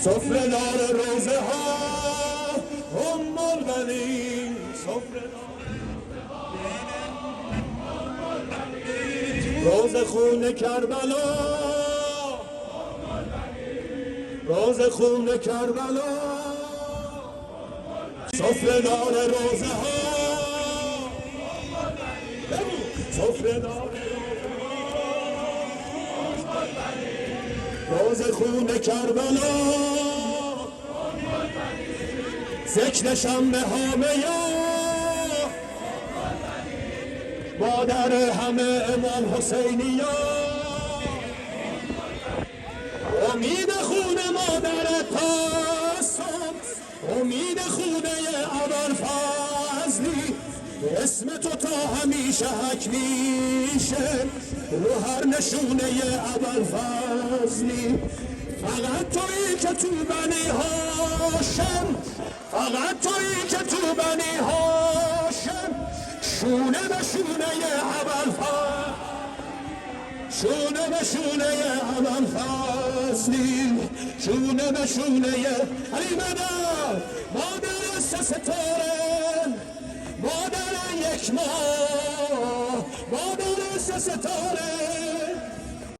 سفره دار روزه ها ام البنین، سفره روز خون کربلا، روز خون کربلا، سفره دار روزه ها، سفره دار روز خون کربلا، ذکر شنبه هامه مادر همه امام حسینی ها، امید خون مادر تاسم، امید خونه ابوالفضلی، اسم تو تا همیشه حک میشه رو هر نشونه ابوالفضلی. فقط تویی که تو بنی هاشم، فقط تویی که تو بنی هاشم شونه به شونه ابوالفضل، شونه به شونه ابوالفضلی، شونه به شونه علی مدد، مادر سه ستاره، مادر یک ماه، مادر سه ستاره،